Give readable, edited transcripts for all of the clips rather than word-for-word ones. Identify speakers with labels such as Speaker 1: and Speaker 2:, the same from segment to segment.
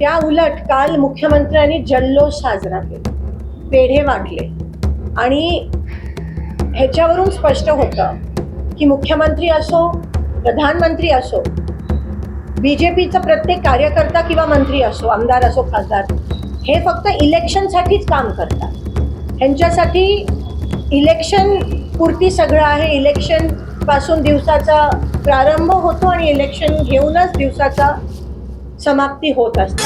Speaker 1: त्या उलट काल मुख्यमंत्र्यांनी जल्लोष साजरा केला, पेढे वाटले आणि ह्याच्यावरून स्पष्ट होतं की मुख्यमंत्री असो, प्रधानमंत्री असो, बीजेपीचा प्रत्येक कार्यकर्ता किंवा मंत्री असो, आमदार असो, खासदार, हे फक्त इलेक्शनसाठीच काम करतात. ह्यांच्यासाठी इलेक्शन पुरती सगळं आहे. इलेक्शन पासून दिवसाचा प्रारंभ होतो आणि इलेक्शन घेऊनच दिवसाचा समाप्ती होत असते.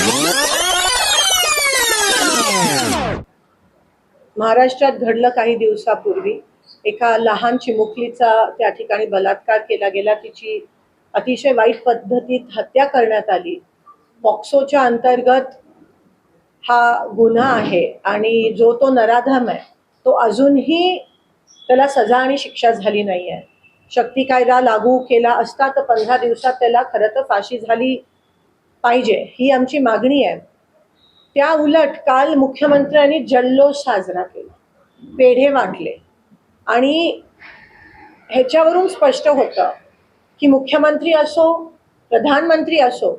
Speaker 1: महाराष्ट्रात घडलं काही दिवसापूर्वी, एका लहान चिमुकलीचा त्या ठिकाणी बलात्कार केला गेला, तिची अतिशय वाईट पद्धतीत हत्या करण्यात आली. पॉक्सोच्या अंतर्गत हा गुन्हा आहे आणि जो तो नराधम आहे तो अजूनही त्याला सजा आणि शिक्षा झाली नाही आहे. शक्ती कायदा लागू केला असता तर 15 दिवसात त्याला खरं तर फाशी झाली पाहिजे, ही आमची मागणी आहे. त्या उलट काल मुख्यमंत्र्यांनी जल्लोष साजरा केला, पेढे वाटले आणि ह्याच्यावरून स्पष्ट होतं की मुख्यमंत्री असो, प्रधानमंत्री असो,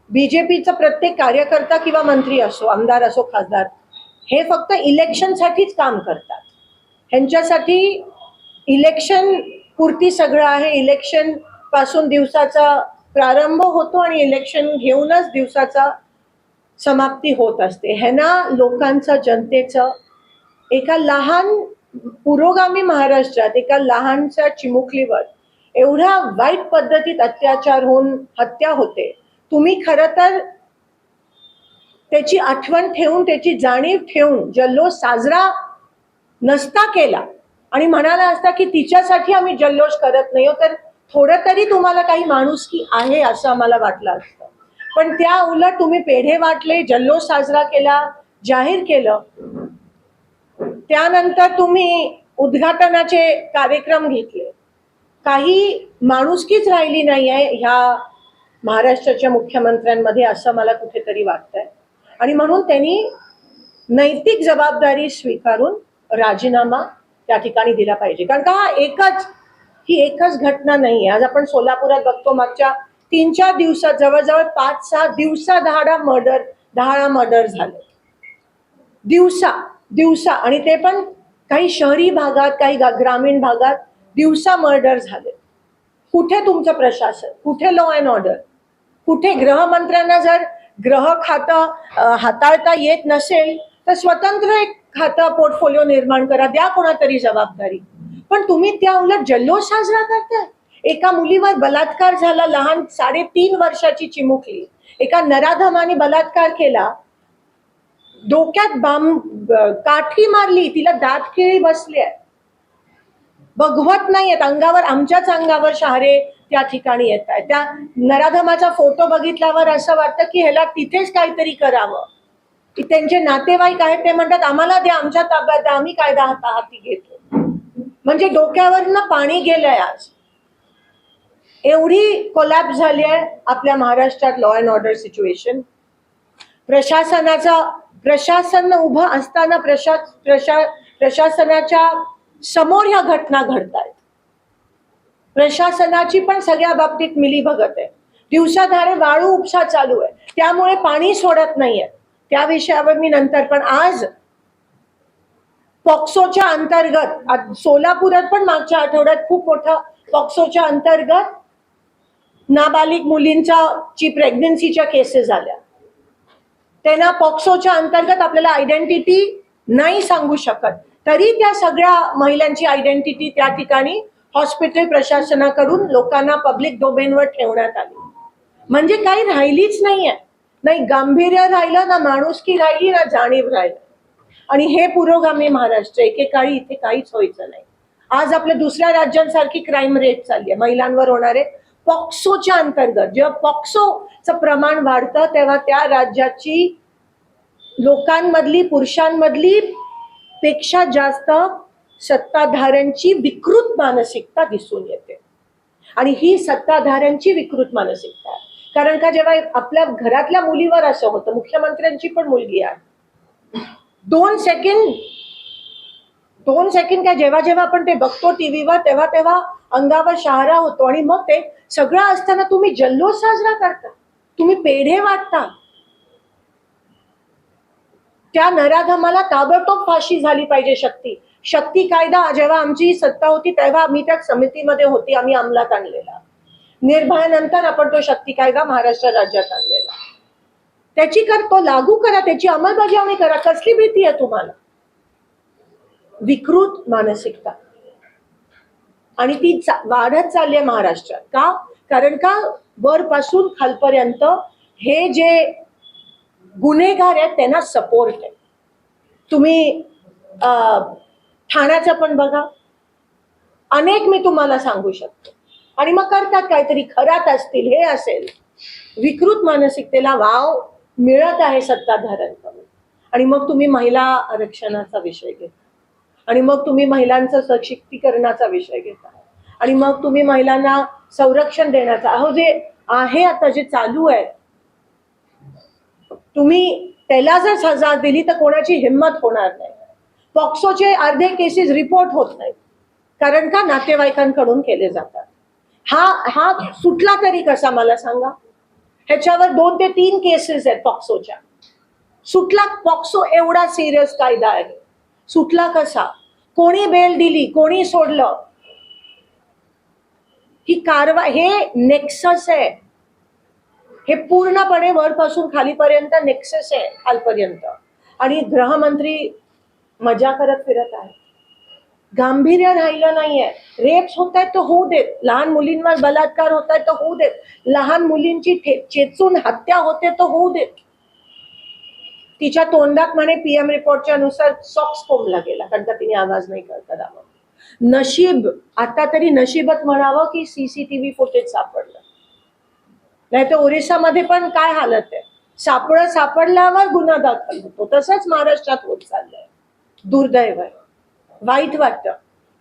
Speaker 1: बीजेपीचा प्रत्येक कार्यकर्ता किंवा मंत्री असो, आमदार असो, खासदार, हे फक्त इलेक्शनसाठीच काम करतात. ह्यांच्यासाठी इलेक्शन पुरती सगळं आहे. इलेक्शन पासून दिवसाचा प्रारंभ होतो आणि इलेक्शन घेऊनच दिवसाचा समाप्ती होत असते. ह्यांना लोकांचं, जनतेचं एका लहान पुरोगामी महाराष्ट्रात एका लहानशा चिमुकलीवर एवढ्या वाईट पद्धतीत अत्याचार होऊन हत्या होते. तुम्ही खरं तर त्याची आठवण ठेवून, त्याची जाणीव ठेवून जल्लोष साजरा नसता केला आणि म्हणाला असता की तिच्यासाठी आम्ही जल्लोष करत नाही, तर थोडं तरी तुम्हाला काही माणुसकी आहे असं आम्हाला वाटलं असतं. पण त्या उलट तुम्ही पेढे वाटले, जल्लोष साजरा केला, जाहीर केलं. त्यानंतर तुम्ही उद्घाटनाचे कार्यक्रम घेतले. काही माणुसकीच राहिली नाही आहे ह्या महाराष्ट्राच्या मुख्यमंत्र्यांमध्ये असं मला कुठेतरी वाटतंय. आणि म्हणून त्यांनी नैतिक जबाबदारी स्वीकारून राजीनामा त्या ठिकाणी दिला पाहिजे. कारण का ही एकच घटना नाही आहे. आज आपण सोलापुरात बघतो, मागच्या 3-4 दिवसात जवळजवळ 5-6 दिवसा 10 मर्डर झाले. दिवसा आणि ते पण काही शहरी भागात, काही ग्रामीण भागात दिवसा मर्डर झाले. कुठे तुमचं प्रशासन? कुठे लॉ अँड ऑर्डर? कुठे गृहमंत्र्यांना जर गृह खातं हाताळता येत नसेल तर स्वतंत्र एक खातं, पोर्टफोलिओ निर्माण करा, द्या कोणातरी जबाबदारी. पण तुम्ही त्या उलट जल्लोष साजरा करताय. एका मुलीवर बलात्कार झाला, लहान 3.5 वर्षाची चिमुकली, एका नराधमाने बलात्कार केला, डोक्यात काठी मारली, तिला दात किळी बसली आहे, बघवत नाहीयेत, अंगावर, आमच्याच अंगावर शहारे त्या ठिकाणी येत आहेत. त्या नराधमाचा फोटो बघितल्यावर असं वाटतं की ह्याला तिथेच काहीतरी करावं. त्यांचे नातेवाईक आहेत, ते म्हणतात आम्हाला द्या, आमच्या ताब्यात द्या, आम्ही कायदा हाती घेतो. म्हणजे डोक्यावरनं पाणी गेलंय. आज एवढी कोलॅप्स झाली आहे आपल्या महाराष्ट्रात लॉ अँड ऑर्डर सिच्युएशन. प्रशासन उभं असताना प्रशासनाच्या समोर ह्या घटना घडतायत. प्रशासनाची पण सगळ्या बाबतीत मिलीभगत आहे. दिवसाधारे वाळू उपसा चालू आहे, त्यामुळे पाणी सोडत नाहीये. त्या विषयावर मी नंतर. पण आज पॉक्सोच्या अंतर्गत सोलापुरात पण मागच्या आठवड्यात खूप मोठा पॉक्सोच्या अंतर्गत नाबालिग मुलींची प्रेग्नन्सीच्या केसेस आल्या. त्यांना पॉक्सोच्या अंतर्गत आपल्याला आयडेंटिटी नाही सांगू शकत, तरी त्या सगळ्या महिलांची आयडेंटिटी त्या ठिकाणी हॉस्पिटल प्रशासनाकडून लोकांना पब्लिक डोमेनवर ठेवण्यात आली. म्हणजे काही राहिलीच नाहीये, नाही गांभीर्य राहिलं, ना माणुसकी राहिली, ना जाणीव राहिली. आणि हे पुरोगामी महाराष्ट्र. एकेकाळी इथे काहीच व्हायचं नाही. आज आपल्या दुसऱ्या राज्यांसारखी क्राईम रेट चालली आहे महिलांवर होणारे. पॉक्सोच्या अंतर्गत जेव्हा पॉक्सोचं प्रमाण वाढतं तेव्हा त्या राज्याची लोकांमधली, पुरुषांमधली पेक्षा जास्त सत्ताधाऱ्यांची विकृत मानसिकता दिसून येते. आणि ही सत्ताधाऱ्यांची विकृत मानसिकता आहे. कारण का जेव्हा आपल्या घरातल्या मुलीवर असं होतं, मुख्यमंत्र्यांची पण मुलगी आहे, 2 सेकंड काय, जेव्हा आपण ते बघतो टीव्हीवर तेव्हा अंगावर शहारा होतो. आणि मग ते सगळं असताना तुम्ही जल्लोष साजरा करता, तुम्ही पेढे वाटता. त्या नराधमाला ताबडतोब फाशी झाली पाहिजे. शक्ती कायदा जेव्हा आमची सत्ता होती तेव्हा मी त्या समितीमध्ये होती, आम्ही अंमलात आणलेला. निर्भयानंतर आपण तो शक्ती कायदा महाराष्ट्र राज्यात आणलेला. तो लागू करा, त्याची अंमलबजावणी करा. कसली भीती आहे तुम्हाला? विकृत मानसिकता आणि ती वाढत चालली आहे महाराष्ट्रात. का? कारण का वरपासून खालपर्यंत हे जे गुन्हेगार आहेत त्यांना सपोर्ट आहे. तुम्ही ठाण्याचं पण बघा, अनेक मी तुम्हाला सांगू शकतो. आणि मग करतात काहीतरी, खरात असतील, हे असेल. विकृत मानसिकतेला वाव मिळत आहे सत्ताधाऱ्यांकडून. आणि मग तुम्ही महिला आरक्षणाचा विषय घेता, आणि मग तुम्ही महिलांचं सशक्तीकरणाचा विषय घेता, आणि मग तुम्ही महिलांना संरक्षण देण्याचा, अहो जे आहे आता जे चालू आहे, तुम्ही त्याला जर सजा दिली तर कोणाची हिंमत होणार नाही. पॉक्सोचे अर्धे केसेस रिपोर्ट होत नाहीत, कारण का नातेवाईकांकडून केले जातात. हा सुटला तरी कसा मला सांगा? ह्याच्यावर 2 ते 3 केसेस आहेत पॉक्सोच्या. सुटला? पॉक्सो एवढा सिरियस कायदा आहे, सुटला कसा? कोणी बेल दिली, कोणी सोडलं? ही कारवाई, हे नेक्सस आहे. हे पूर्णपणे वरपासून खालीपर्यंत नेक्सस आहे, खालपर्यंत. आणि गृहमंत्री मजा करत फिरत आहे, गांभीर्य राहिलं नाहीये. रेप्स होत आहेत तर होऊ देत, लहान मुलींवर बलात्कार होत आहेत तर होऊ देत, लहान मुलींची चेचून हत्या होते तर होऊ देत. तिच्या तोंडात म्हणे पीएम रिपोर्टच्या नुसार सॉक्स कोंबला गेला, कारण का तिने आवाज नाही करावा. नशीब, आता तरी नशीबच म्हणावं की सीसीटीव्ही फुटेज सापडलं, नाही तर ओरिसामध्ये पण काय हालत आहे. सापडल्यावर गुन्हा दाखल होतो. तसंच महाराष्ट्रात होत चाललंय. दुर्दैव आहे, वाईट वाटतं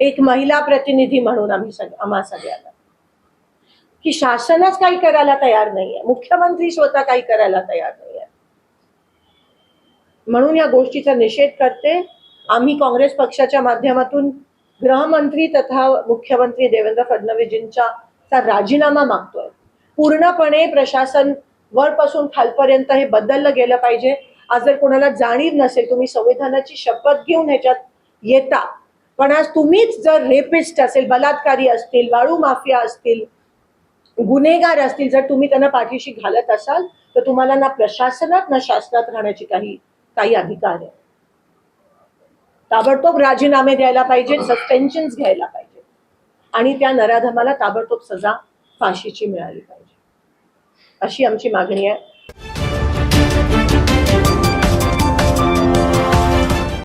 Speaker 1: एक महिला प्रतिनिधी म्हणून आम्हा सगळ्यांना, की शासनच काही करायला तयार नाहीये, मुख्यमंत्री स्वतः काही करायला तयार नाहीये. म्हणून या गोष्टीचा निषेध करते. आम्ही काँग्रेस पक्षाच्या माध्यमातून गृहमंत्री तथा मुख्यमंत्री देवेंद्र फडणवीसजींचा राजीनामा मागतोय. पूर्णपणे प्रशासन वरपासून खालपर्यंत हे बदललं गेलं पाहिजे. आज जर कोणाला जाणीव नसेल, तुम्ही संविधानाची शपथ घेऊन ह्याच्यात येता, पण आज तुम्हीच जर रेपिस्ट असेल, बलात्कारी असतील, वाळू माफिया असतील, गुन्हेगार असतील, जर तुम्ही त्यांना पाठीशी घालत असाल तर तुम्हाला ना प्रशासनात ना शासनात राहण्याची काही अधिकार आहे. ताबडतोब राजीनामे द्यायला पाहिजे, सस्पेन्शन घ्यायला पाहिजे, आणि त्या नराधमाला ताबडतोब सजा फाशीची मिळाली पाहिजे, अशी आमची मागणी आहे.